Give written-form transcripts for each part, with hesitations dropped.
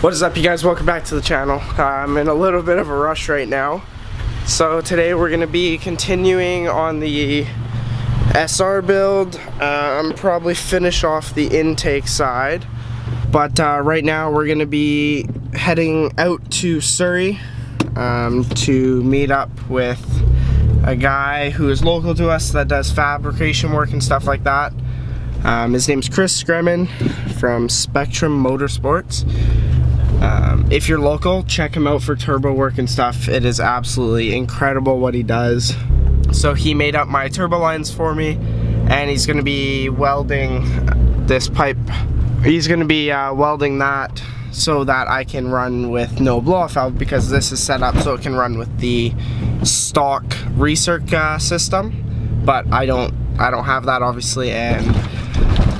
What is up, you guys? Welcome back to the channel. I'm in a little bit of a rush right now. So today we're going to be continuing on the SR build. I'm probably finish off the intake side. But right now we're going to be heading out to Surrey to meet up with a guy who is local to us that does fabrication work and stuff like that. His name's Chris from Spectrum Motorsports. If you're local, check him out for turbo work and stuff. It is absolutely incredible what he does. So he made up my turbo lines for me, and he's going to be welding this pipe. He's going to be welding that so that I can run with no blow-off valve, because this is set up so it can run with the stock recirc system. But I don't have that, obviously, and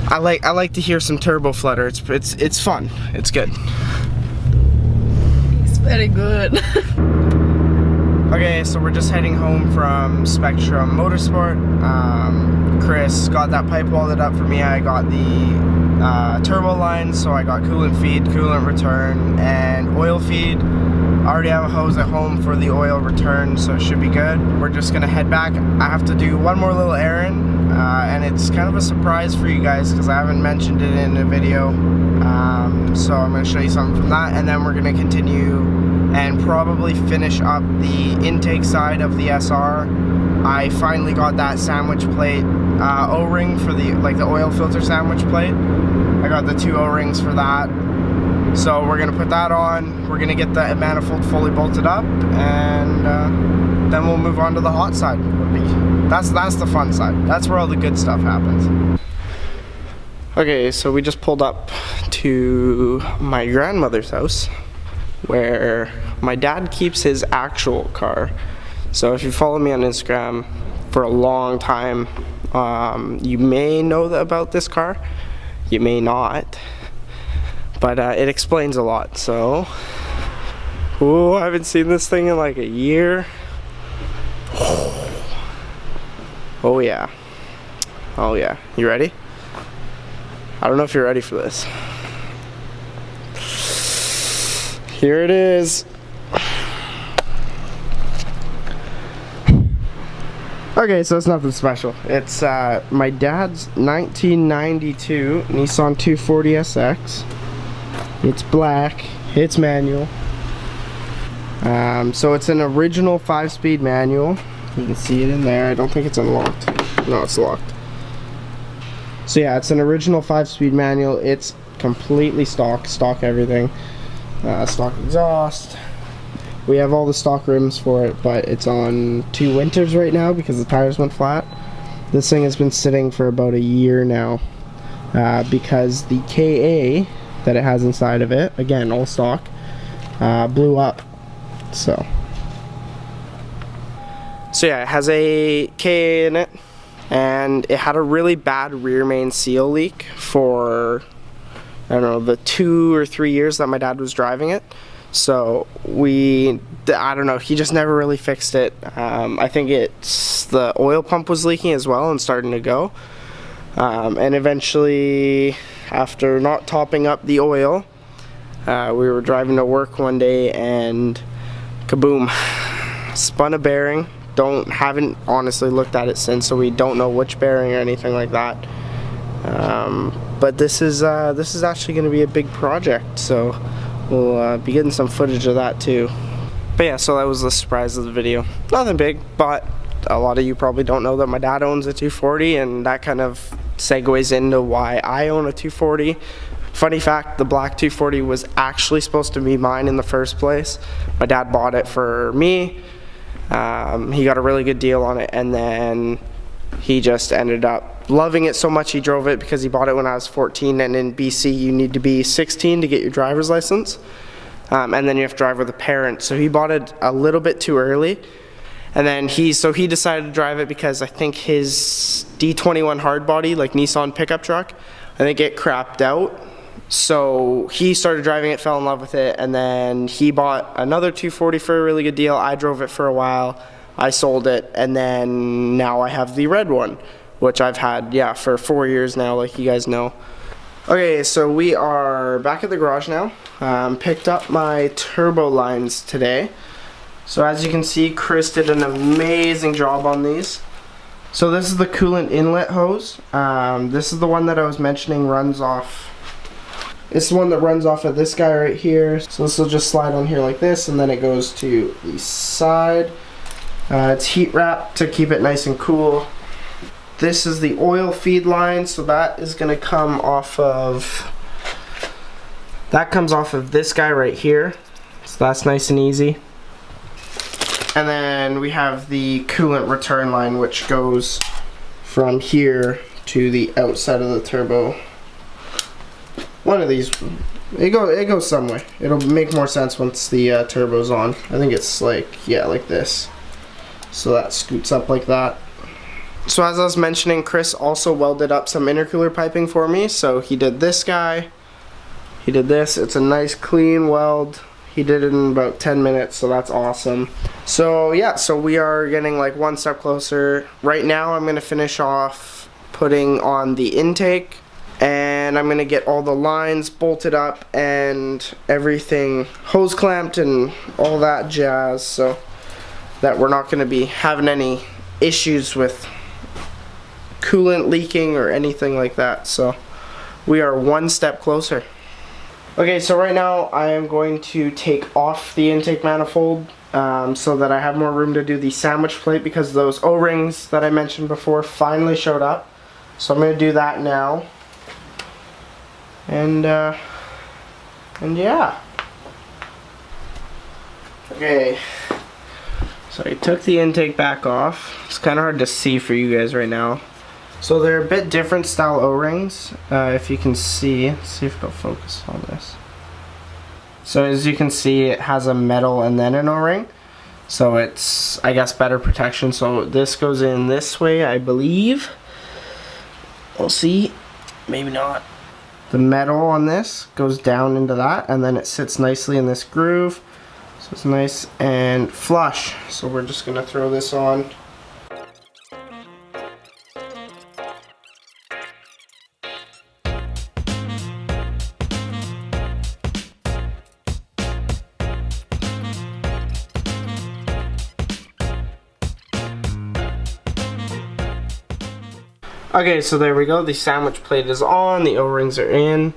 I like to hear some turbo flutter. It's fun. It's good. Very good. Okay, so we're just heading home from Spectrum Motorsport. Chris got that pipe welded up for me. I got the turbo lines, so I got coolant feed, coolant return, and oil feed. I already have a hose at home for the oil return, so it should be good. We're just gonna head back. I have to do one more little errand, and it's kind of a surprise for you guys because I haven't mentioned it in a video. So I'm gonna show you something from that, and then we're gonna continue and probably finish up the intake side of the SR. I finally got that sandwich plate O-ring for the oil filter sandwich plate. I got the 2 O-rings for that. So we're gonna put that on. We're gonna get the manifold fully bolted up, and then we'll move on to the hot side. That's the fun side. That's where all the good stuff happens. Okay, so we just pulled up to my grandmother's house, where my dad keeps his actual car. So if you follow me on Instagram for a long time, you may know about this car, you may not, but it explains a lot. So, ooh, I haven't seen this thing in like a year. Oh yeah, oh yeah, you ready? I don't know if you're ready for this. Here it is. Okay, so it's nothing special. It's my dad's 1992 Nissan 240SX. It's black, it's manual. So it's an original 5-speed manual. You can see it in there. I don't think it's unlocked. No, it's locked. So yeah, it's an original 5-speed manual. It's completely stock everything. Stock exhaust. We have all the stock rims for it, but it's on 2 winters right now because the tires went flat. This thing has been sitting for about a year now because the KA that it has inside of it, again all stock, blew up. So yeah, it has a KA in it, and it had a really bad rear main seal leak for, I don't know, the 2 or 3 years that my dad was driving it. So I don't know, he just never really fixed it. I think the oil pump was leaking as well and starting to go. And eventually, after not topping up the oil, we were driving to work one day and kaboom, spun a bearing. Haven't honestly looked at it since, so we don't know which bearing or anything like that. But this is actually going to be a big project, so we'll be getting some footage of that too. But yeah, so that was the surprise of the video. Nothing big, but a lot of you probably don't know that my dad owns a 240, and that kind of segues into why I own a 240. Funny fact, the black 240 was actually supposed to be mine in the first place. My dad bought it for me. He got a really good deal on it, and then he just ended up loving it so much he drove it, because he bought it when I was 14, and in BC you need to be 16 to get your driver's license, and then you have to drive with a parent. So he bought it a little bit too early, and then he decided to drive it because I think his D21 hardbody, like Nissan pickup truck, I think it crapped out. So he started driving it, fell in love with it, and then he bought another 240 for a really good deal. I drove it for a while, I sold it, and then now I have the red one, which I've had, yeah, for 4 years now, like you guys know. Okay, so we are back at the garage now. Picked up my turbo lines today. So as you can see, Chris did an amazing job on these. So this is the coolant inlet hose. This is the one that I was mentioning runs off. It's the one that runs off of this guy right here. So this will just slide on here like this, and then it goes to the side. It's heat wrapped to keep it nice and cool. This is the oil feed line, so that is going to come off of, that comes off of this guy right here. So that's nice and easy. And then we have the coolant return line, which goes from here to the outside of the turbo. One of these, it goes somewhere. It'll make more sense once the turbo's on. I think it's like, yeah, like this. So that scoots up like that. So as I was mentioning, Chris also welded up some intercooler piping for me. So he did this guy, he did this. It's a nice clean weld. He did it in about 10 minutes, so that's awesome. So yeah, so we are getting like one step closer. Right now I'm gonna finish off putting on the intake, and I'm gonna get all the lines bolted up and everything hose clamped and all that jazz, so that we're not gonna be having any issues with coolant leaking or anything like that. So we are one step closer. Okay, so right now I am going to take off the intake manifold so that I have more room to do the sandwich plate, because those O-rings that I mentioned before finally showed up. So I'm going to do that now. And yeah. Okay, so I took the intake back off. It's kind of hard to see for you guys right now. So they're a bit different style O-rings. If you can see, let's see if it'll focus on this. So as you can see, it has a metal and then an O-ring. So it's, I guess, better protection. So this goes in this way, I believe. We'll see, maybe not. The metal on this goes down into that, and then it sits nicely in this groove. So it's nice and flush. So we're just gonna throw this on. Okay, so there we go. The sandwich plate is on, the O-rings are in,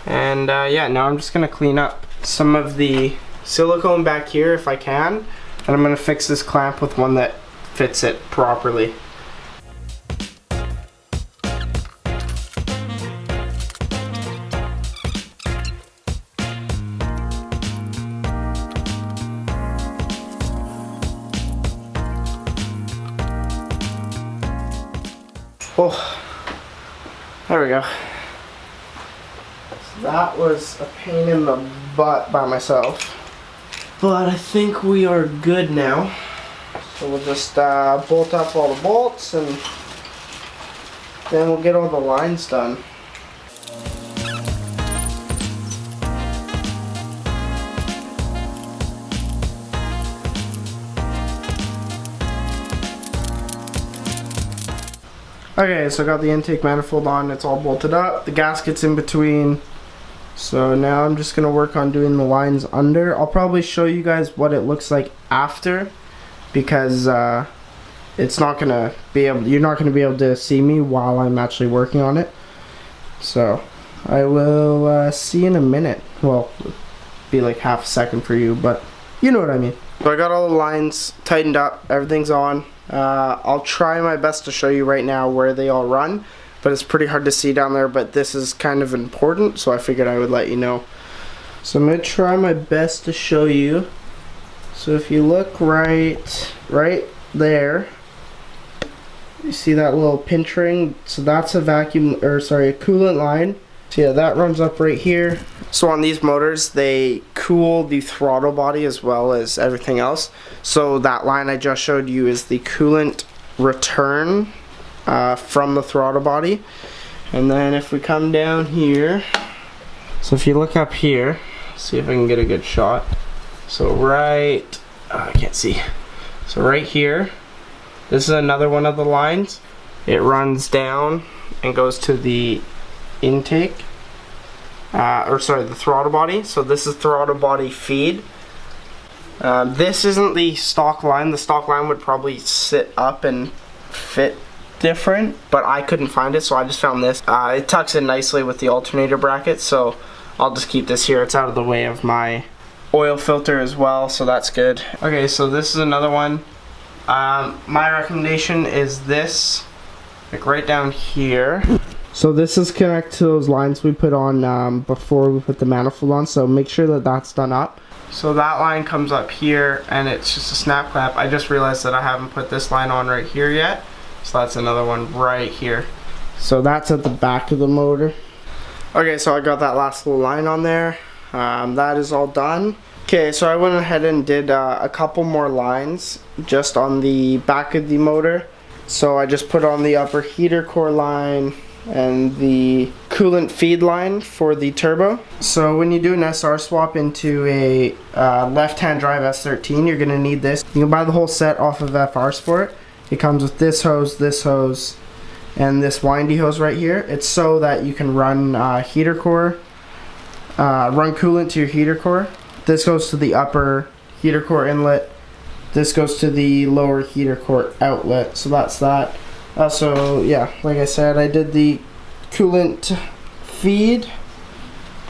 and yeah, now I'm just gonna clean up some of the silicone back here if I can, and I'm gonna fix this clamp with one that fits it properly. Oh, there we go. So that was a pain in the butt by myself, but I think we are good now. So we'll just bolt up all the bolts, and then we'll get all the lines done. Okay, so I got the intake manifold on, it's all bolted up, the gasket's in between. So now I'm just gonna work on doing the lines under. I'll probably show you guys what it looks like after, because it's not gonna be able, you're not gonna be able to see me while I'm actually working on it. So I will see you in a minute. Well, it'll be like half a second for you, but you know what I mean. So I got all the lines tightened up, everything's on. I'll try my best to show you right now where they all run, but it's pretty hard to see down there, but this is kind of important, so I figured I would let you know. So I'm going to try my best to show you. So if you look right there, you see that little pinch ring? So that's a vacuum, or sorry, a coolant line. So yeah, that runs up right here. So on these motors, they cool the throttle body as well as everything else. So that line I just showed you is the coolant return from the throttle body. And then if we come down here, so if you look up here, see if I can get a good shot. So I can't see. So right here, this is another one of the lines. It runs down and goes to the intake. or sorry, the throttle body. So this is throttle body feed. This isn't the stock line. The stock line would probably sit up and fit different, but I couldn't find it, so I just found this. It tucks in nicely with the alternator bracket, so I'll just keep this here. It's out of the way of my oil filter as well, so that's good. Okay, so this is another one. My recommendation is this, like right down here. So this is connected to those lines we put on before we put the manifold on, so make sure that that's done up. So that line comes up here and it's just a snap clamp. I just realized that I haven't put this line on right here yet, so that's another one right here. So that's at the back of the motor. Okay, so I got that last little line on there. That is all done. Okay, so I went ahead and did a couple more lines just on the back of the motor. So I just put on the upper heater core line and the coolant feed line for the turbo. So when you do an SR swap into a left-hand drive S13, you're going to need this. You can buy the whole set off of FR Sport. It comes with this hose, and this windy hose right here. It's so that you can run heater core, run coolant to your heater core. This goes to the upper heater core inlet. This goes to the lower heater core outlet. So that's that. So yeah, like I said, I did the coolant feed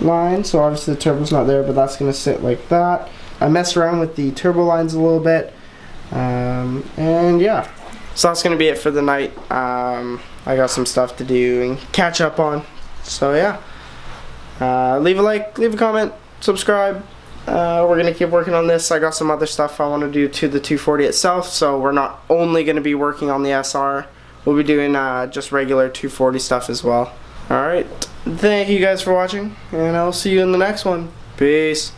line, so obviously the turbo's not there, but that's going to sit like that. I messed around with the turbo lines a little bit, and yeah, so that's going to be it for the night. I got some stuff to do and catch up on, so yeah, leave a like, leave a comment, subscribe. We're going to keep working on this. I got some other stuff I want to do to the 240 itself, so we're not only going to be working on the SR. We'll be doing just regular 240 stuff as well. Alright, thank you guys for watching, and I'll see you in the next one. Peace.